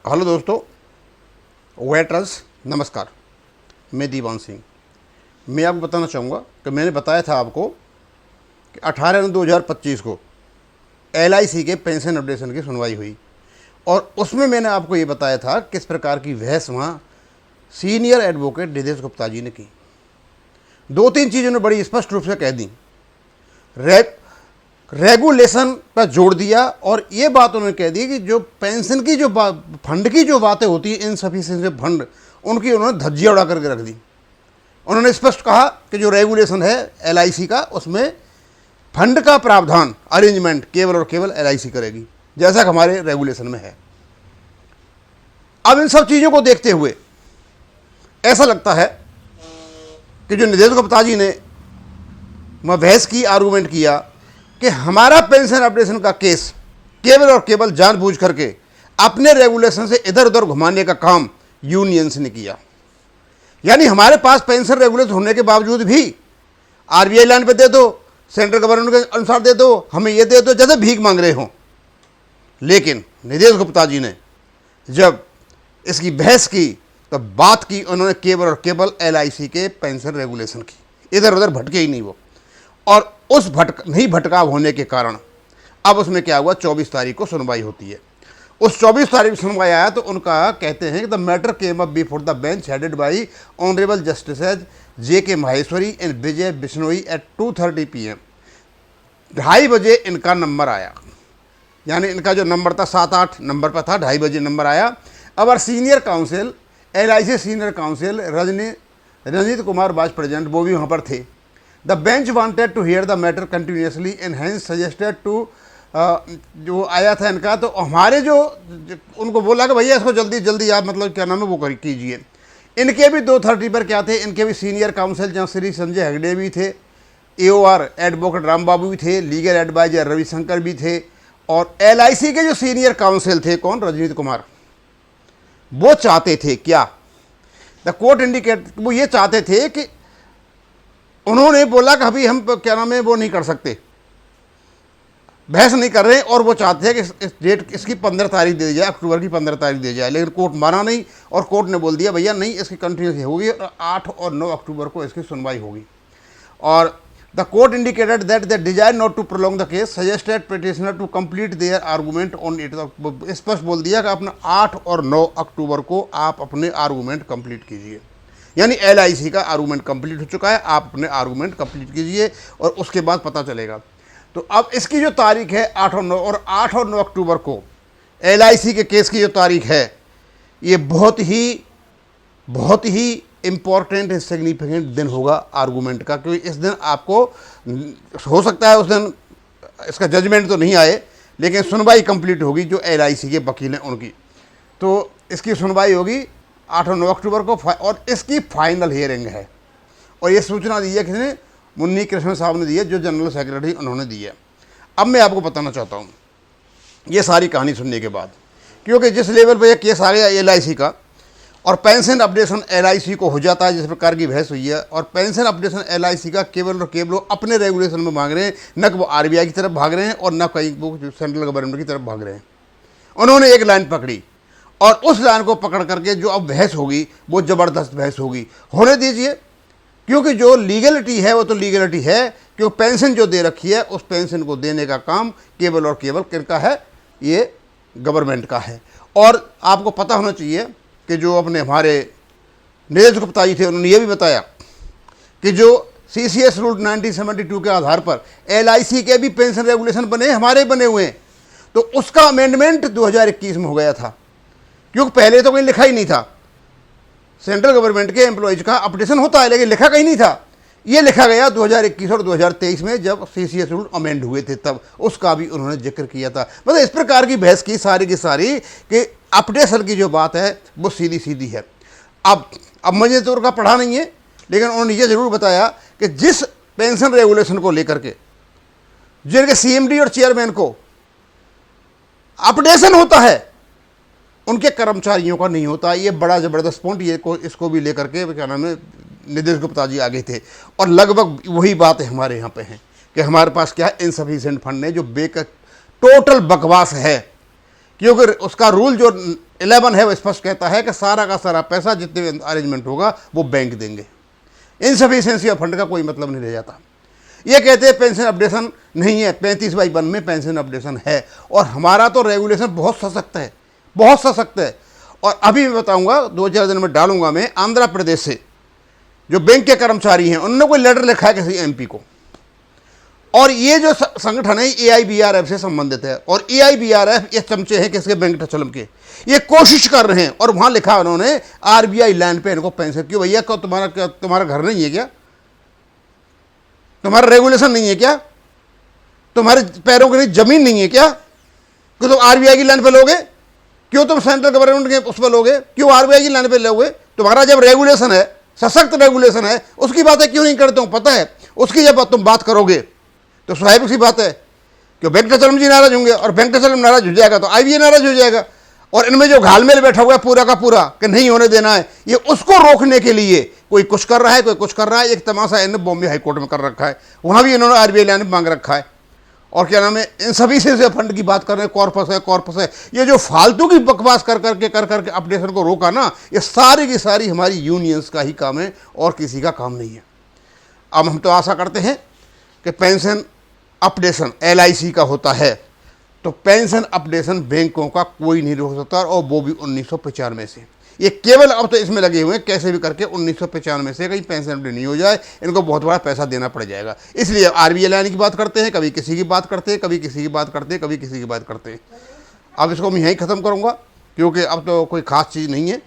Hello दोस्तों, waiters नमस्कार। मैं दीवान सिंह। मैं आपको बताना चाहूँगा कि मैंने बताया था आपको कि 18/9/2025 को LIC के पेंशन अपडेशन की सुनवाई हुई और उसमें मैंने आपको ये बताया था किस प्रकार की बहस वहाँ सीनियर एडवोकेट निदेश गुप्ता जी ने की। दो तीन चीज़ उन्होंने बड़ी स्पष्ट रूप से कह दी। रेगुलेशन पर जोड़ दिया और ये बात उन्होंने कह दी कि जो पेंशन की जो फंड की जो बातें होती हैं, इनसफिशिएंसी फंड, उनकी उन्होंने धज्जियाँ उड़ा करके रख दी। उन्होंने स्पष्ट कहा कि जो रेगुलेशन है LIC का, उसमें फंड का प्रावधान अरेंजमेंट केवल और केवल LIC करेगी, जैसा कि हमारे रेगुलेशन में है। अब इन सब चीज़ों को देखते हुए ऐसा लगता है कि जो निदेश गुप्ता जी ने बहस की, आर्गूमेंट किया कि हमारा पेंशन अपडेशन का केस केवल और केवल जानबूझ करके अपने रेगुलेशन से इधर उधर घुमाने का काम यूनियंस ने किया। यानी हमारे पास पेंशन रेगुलेशन होने के बावजूद भी RBI लाइन पे दे दो, सेंट्रल गवर्नमेंट के अनुसार दे दो, हमें ये दे दो, जैसे भीख मांग रहे हों। लेकिन निदेश गुप्ता जी ने जब इसकी बहस की तो बात की उन्होंने केवल और केवल LIC के पेंशन रेगुलेशन की, इधर उधर भटके ही नहीं वो। और उस भटकाव होने के कारण अब उसमें क्या हुआ, 24 तारीख को सुनवाई होती है। उस 24 तारीख को सुनवाई आया तो उनका कहते हैं कि the matter came up before the bench headed by honourable justices JK Maheshwari and Vijay Bishnoi at 2:30 PM। 2:30 बजे इनका नंबर आया, यानी इनका जो नंबर था 7-8 नंबर पर था, 2:30 बजे नंबर आया। अब और senior counsel LIC senior counsel Rajneet Kumar was present, वो भी वहाँ पर थे। The bench wanted to hear the matter continuously and hence suggested to जो आया था इनका, तो हमारे जो उनको बोला कि भैया इसको जल्दी जल्दी आप मतलब क्या नाम है वो कीजिए। इनके भी 2:30 पर क्या थे, इनके भी सीनियर काउंसिल जहाँ श्री संजय हेगड़े भी थे, AOR एडवोकेट राम बाबू भी थे, लीगल एडवाइजर रविशंकर भी थे, और LIC के जो सीनियर काउंसिल थे कौन, रजनीत कुमार, वो चाहते थे क्या, द कोर्ट इंडिकेट, वो ये चाहते थे कि उन्होंने बोला कि अभी हम क्या नाम है वो नहीं कर सकते, बहस नहीं कर रहे, और वो चाहते हैं कि इस डेट इसकी 15 तारीख दे दी जाए, अक्टूबर की 15 तारीख दे जाए। लेकिन कोर्ट माना नहीं और कोर्ट ने बोल दिया भैया नहीं, इसकी कंटिन्यूस होगी और 8 और 9 अक्टूबर को इसकी सुनवाई होगी। और the court indicated that they desire not to prolong the case, suggested petitioner to complete their argument on it. स्पष्ट बोल दिया कि अपना 8 और 9 अक्टूबर को आप अपने आर्गूमेंट कंप्लीट कीजिए। यानी LIC का आर्गूमेंट कंप्लीट हो चुका है, आप अपने आर्गूमेंट कंप्लीट कीजिए और उसके बाद पता चलेगा। तो अब इसकी जो तारीख है 8 और 9 अक्टूबर को LIC के केस की जो तारीख है, ये बहुत ही इम्पॉर्टेंट सिग्निफिकेंट दिन होगा आर्गूमेंट का, क्योंकि इस दिन आपको हो सकता है उस दिन इसका जजमेंट तो नहीं आए, लेकिन सुनवाई कंप्लीट होगी जो LIC के वकील हैं उनकी। तो इसकी सुनवाई होगी 8 और 9 अक्टूबर को और इसकी फाइनल हियरिंग है। और ये सूचना दी है किसने, मुन्नी कृष्ण साहब ने दी है, जो जनरल सेक्रेटरी उन्होंने दी है। अब मैं आपको बताना चाहता हूँ ये सारी कहानी सुनने के बाद, क्योंकि जिस लेवल पर यह केस आ गया LIC का और पेंशन अपडेशन LIC को हो जाता है, जिस प्रकार की बहस हुई है, और पेंशन अपडेशन LIC का केवल और केवल अपने रेगुलेशन में मांग रहे हैं, न कि वो RBI की तरफ भाग रहे हैं और न कहीं वो सेंट्रल गवर्नमेंट की तरफ भाग रहे हैं। उन्होंने एक लाइन पकड़ी और उस लाइन को पकड़ करके जो अब बहस होगी वो ज़बरदस्त बहस होगी। होने दीजिए, क्योंकि जो लीगलिटी है वो तो लीगलिटी है, क्योंकि पेंशन जो दे रखी है उस पेंशन को देने का काम केवल और केवल किसका है, ये गवर्नमेंट का है। और आपको पता होना चाहिए कि जो अपने हमारे निदेश गुप्ता जी थे, उन्होंने ये भी बताया कि जो CCS रूल 1972 के आधार पर LIC के भी पेंशन रेगुलेशन बने, हमारे बने हुए हैं, तो उसका अमेंडमेंट 2021 में हो गया था, क्योंकि पहले तो कहीं लिखा ही नहीं था। सेंट्रल गवर्नमेंट के एम्प्लॉयज का अपडेशन होता है लेकिन लिखा कहीं नहीं था। ये लिखा गया 2021 और 2023 में जब CCS रूल अमेंड हुए थे, तब उसका भी उन्होंने जिक्र किया था। मतलब इस प्रकार की बहस की सारी कि अपडेशन की जो बात है वो सीधी सीधी है। अब मुझे तो उनका पढ़ा नहीं है, लेकिन उन्होंने ये ज़रूर बताया कि जिस पेंशन रेगुलेशन को लेकर के जिनके CMD और चेयरमैन को अपडेशन होता है, उनके कर्मचारियों का नहीं होता। ये बड़ा ज़बरदस्त पॉइंट, इसको भी लेकर के क्या नाम है निदेश गुप्ता जी आगे थे। और लगभग वही बात है हमारे यहाँ पे है कि हमारे पास क्या है, इनसफिशिएंट फंड है, जो टोटल बकवास है। क्योंकि उसका रूल जो 11 है वो स्पष्ट कहता है कि सारा का सारा पैसा जितने भी अरेंजमेंट होगा वो बैंक देंगे। इनसफिशिएंसी ऑफ फंड का कोई मतलब नहीं रह जाता। ये कहते हैं पेंशन अपडेशन नहीं है, 35/1 में पेंशन अपडेशन है। और हमारा तो रेगुलेशन बहुत सशक्त है, बहुत सशक्त है। और अभी मैं बताऊंगा, 2-4 दिन में डालूंगा मैं, आंध्र प्रदेश से जो बैंक के कर्मचारी हैं उन्होंने कोई लेटर लिखा है किसी एमपी को, और ये जो संगठन है AIBRF से संबंधित है। और AIBRF ये चमचे हैं किसके, वेंकटाचलम के। ये कोशिश कर रहे हैं, और वहां लिखा उन्होंने RBI लैंड पे इनको पेंशन। क्यों भैया, क्यों तुम्हारा घर नहीं है क्या, तुम्हारा रेगुलेशन नहीं है क्या, तुम्हारे पैरों के नीचे जमीन नहीं है क्या, कि तुम RBI की लैंड पे लोगे? क्यों तुम सेंट्रल गवर्नमेंट के उस पर लोगे, क्यों RBI की लैंड पे लोगे? तुम्हारा जब रेगुलेशन है, सशक्त रेगुलेशन है, उसकी बातें क्यों नहीं करते हो? पता है उसकी जब तुम बात करोगे तो स्वाभाविक सी बात है कि वेंकटाचलम जी नाराज होंगे, और वेंकटाचलम नाराज हो जाएगा तो IBA नाराज हो जाएगा। और इनमें जो घालमेल बैठा हुआ है पूरा का पूरा कि नहीं होने देना है, ये उसको रोकने के लिए कोई कुछ कर रहा है, कोई कुछ कर रहा है। एक तमाशा इन्होंने बॉम्बे हाईकोर्ट में कर रखा है, वहां भी इन्होंने RBI लैंड मांग रखा है। और क्या नाम है, इन सभी से फंड की बात कर रहे हैं, कॉर्पस है, कॉर्पस है। ये जो फालतू की बकवास कर करके अपडेशन को रोका ना, ये सारी की सारी हमारी यूनियंस का ही काम है और किसी का काम नहीं है। अब हम तो आशा करते हैं कि पेंशन अपडेशन LIC का होता है, तो पेंशन अपडेशन बैंकों का कोई नहीं रोक सकता, और वो भी 1995 से। ये केवल अब तो इसमें लगे हुए हैं कैसे भी करके 1995 से कहीं पेंशन अपडेट नहीं हो जाए, इनको बहुत बड़ा पैसा देना पड़ जाएगा। इसलिए RBI लाइन की बात करते हैं, कभी किसी की बात करते हैं, कभी किसी की बात करते हैं, कभी किसी की बात करते हैं। अब इसको मैं यहीं ख़त्म करूँगा, क्योंकि अब तो कोई ख़ास चीज़ नहीं है।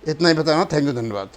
इतना ही बताना। थैंक यू, धन्यवाद।